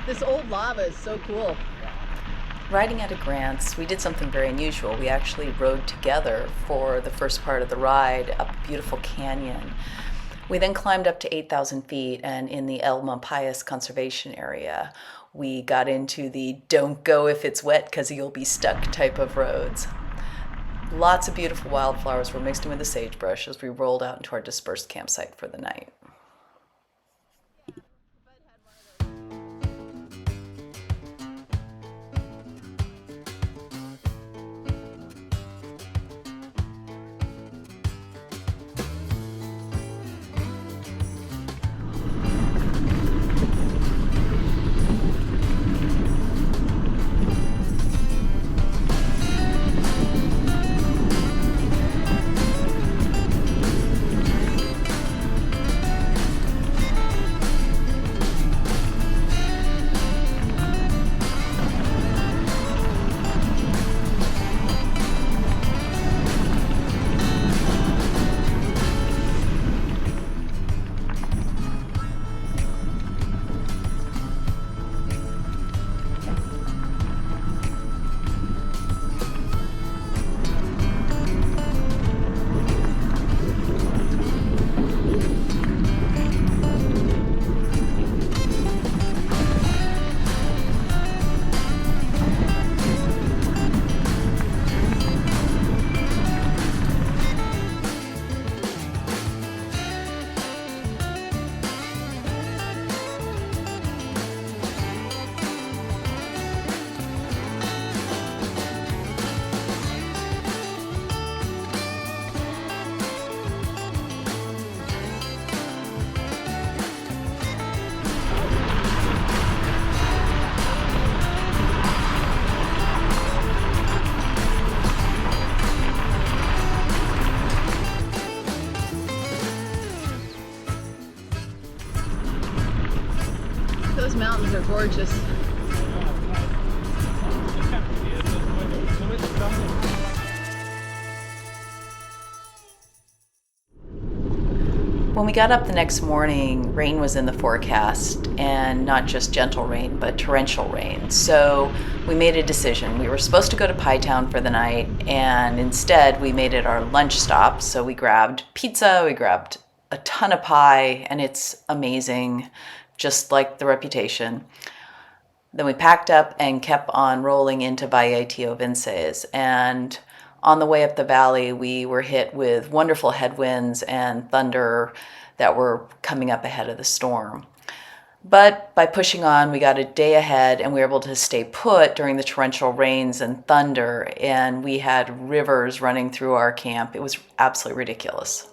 This old lava is so cool. Riding out of Grants, we did something very unusual. We actually rode together for the first part of the ride up a beautiful canyon. We then climbed up to 8,000 feet, and in the El Mampayas Conservation Area, we got into the don't go if it's wet because you'll be stuck type of roads. Lots of beautiful wildflowers were mixed in with the sagebrush as we rolled out into our dispersed campsite for the night. Those mountains are gorgeous. When we got up the next morning, rain was in the forecast, and not just gentle rain, but torrential rain. So we made a decision. We were supposed to go to Pie Town for the night, and instead we made it our lunch stop. So we grabbed pizza, we grabbed a ton of pie, and it's amazing, just like the reputation. Then we packed up and kept on rolling into Valle Tio Vinces, and on the way up the valley, we were hit with wonderful headwinds and thunder that were coming up ahead of the storm. But by pushing on, we got a day ahead and we were able to stay put during the torrential rains and thunder, and we had rivers running through our camp. It was absolutely ridiculous.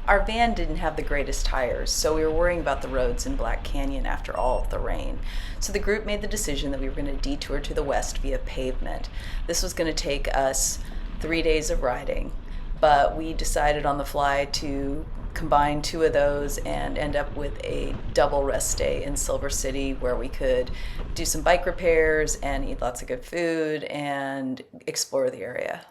Our van didn't have the greatest tires, so we were worrying about the roads in Black Canyon after all of the rain. So the group made the decision that we were going to detour to the west via pavement. This was going to take us 3 days of riding, but we decided on the fly to combine 2 of those and end up with a double rest day in Silver City where we could do some bike repairs and eat lots of good food and explore the area.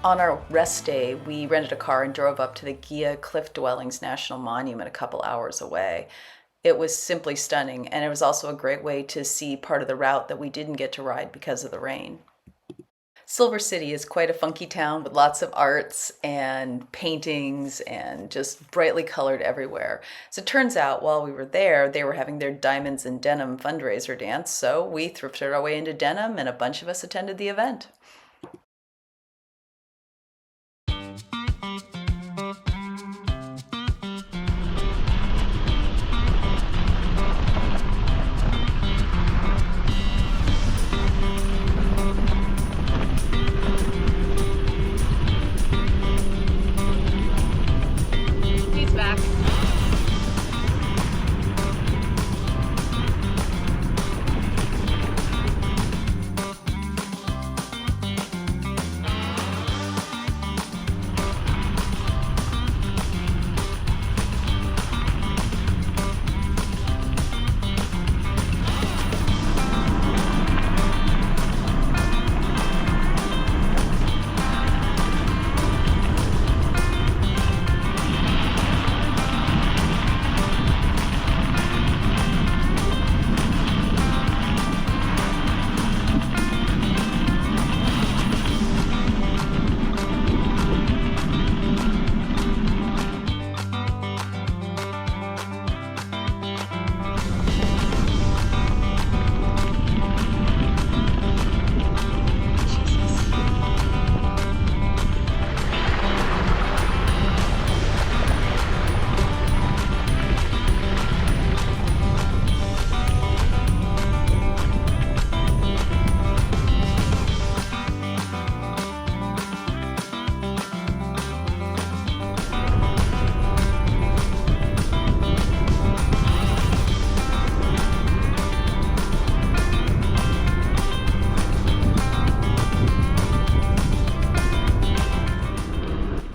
On our rest day, we rented a car and drove up to the Gia Cliff Dwellings National Monument a couple hours away. It was simply stunning, and it was also a great way to see part of the route that we didn't get to ride because of the rain. Silver City is quite a funky town with lots of arts and paintings and just brightly colored everywhere. So it turns out while we were there, they were having their Diamonds in Denim fundraiser dance, so we thrifted our way into denim and a bunch of us attended the event. He's back.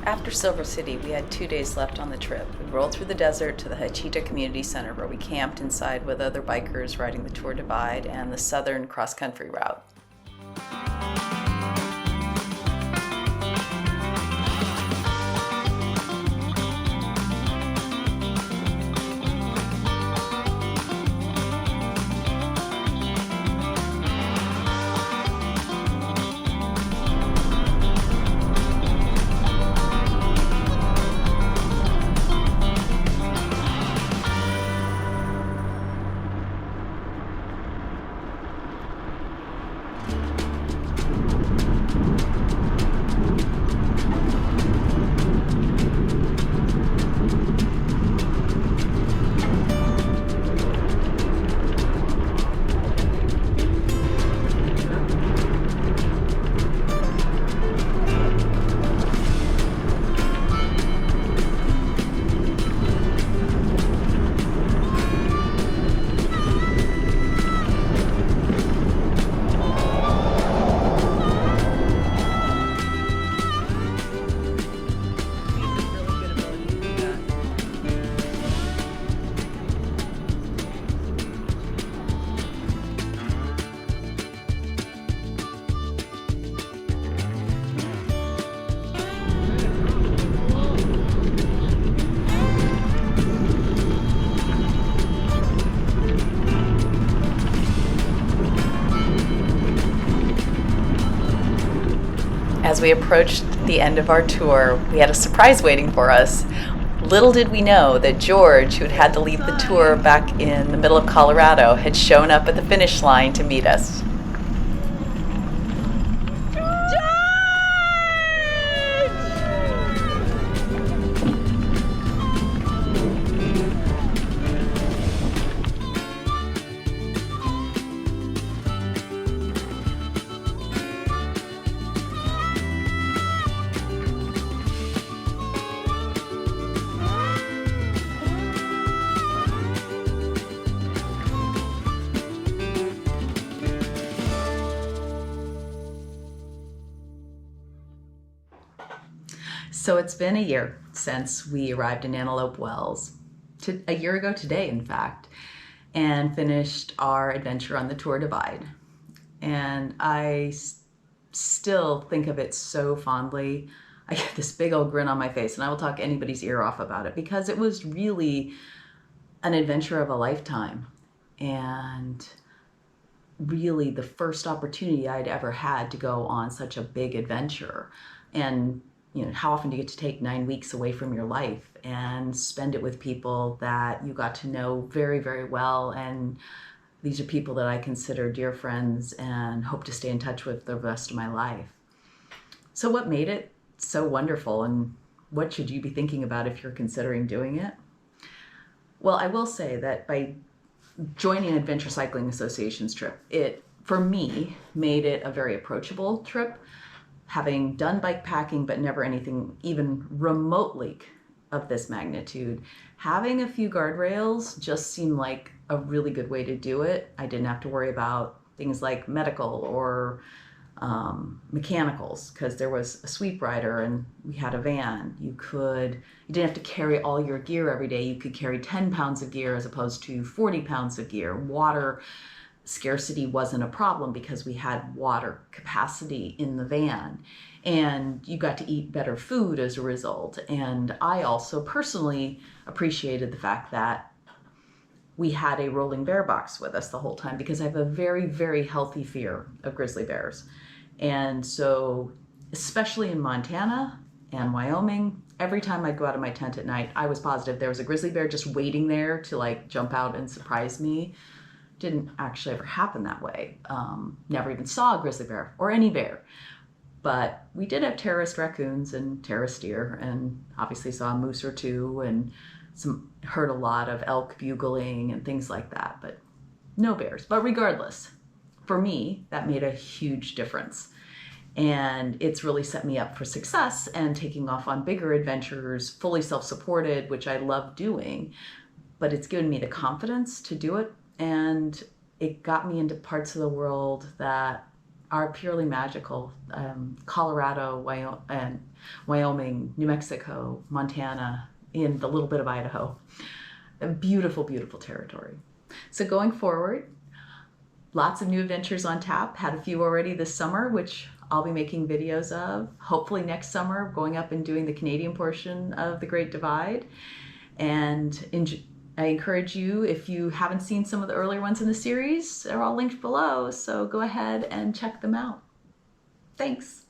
After Silver City, we had 2 days left on the trip. We rolled through the desert to the Hachita Community Center where we camped inside with other bikers riding the Tour Divide and the Southern Cross Country route. As we approached the end of our tour, we had a surprise waiting for us. Little did we know that George, who'd had to lead the tour back in the middle of Colorado, had shown up at the finish line to meet us. So it's been a year since we arrived in Antelope Wells, a year ago today, in fact, and finished our adventure on the Tour Divide. And I still think of it so fondly. I get this big old grin on my face, and I will talk anybody's ear off about it because it was really an adventure of a lifetime, and really the first opportunity I'd ever had to go on such a big adventure. And how often do you get to take 9 weeks away from your life and spend it with people that you got to know very, very well? And these are people that I consider dear friends and hope to stay in touch with the rest of my life. So what made it so wonderful, and what should you be thinking about if you're considering doing it? Well, I will say that by joining an Adventure Cycling Association's trip, it, for me, made it a very approachable trip. Having done bike packing, but never anything even remotely of this magnitude, having a few guardrails just seemed like a really good way to do it. I didn't have to worry about things like medical or mechanicals, because there was a sweep rider and we had a van. You didn't have to carry all your gear every day. You could carry 10 pounds of gear as opposed to 40 pounds of gear. Water scarcity wasn't a problem because we had water capacity in the van, and you got to eat better food as a result. And I also personally appreciated the fact that we had a rolling bear box with us the whole time, because I have a very, very healthy fear of grizzly bears. And so, especially in Montana and Wyoming, every time I'd go out of my tent at night, I was positive there was a grizzly bear just waiting there to like jump out and surprise me. Didn't actually ever happen that way. Never even saw a grizzly bear or any bear. But we did have terrorist raccoons and terrorist deer, and obviously saw a moose or two, and heard a lot of elk bugling and things like that, but no bears. But regardless, for me, that made a huge difference. And it's really set me up for success and taking off on bigger adventures, fully self-supported, which I love doing. But it's given me the confidence to do it, and it got me into parts of the world that are purely magical. Colorado, Wyoming, New Mexico, Montana, in the little bit of Idaho. A beautiful, beautiful territory. So going forward, lots of new adventures on tap. Had a few already this summer, which I'll be making videos of. Hopefully next summer, going up and doing the Canadian portion of the Great Divide. And I encourage you, if you haven't seen some of the earlier ones in the series, they're all linked below, so go ahead and check them out. Thanks.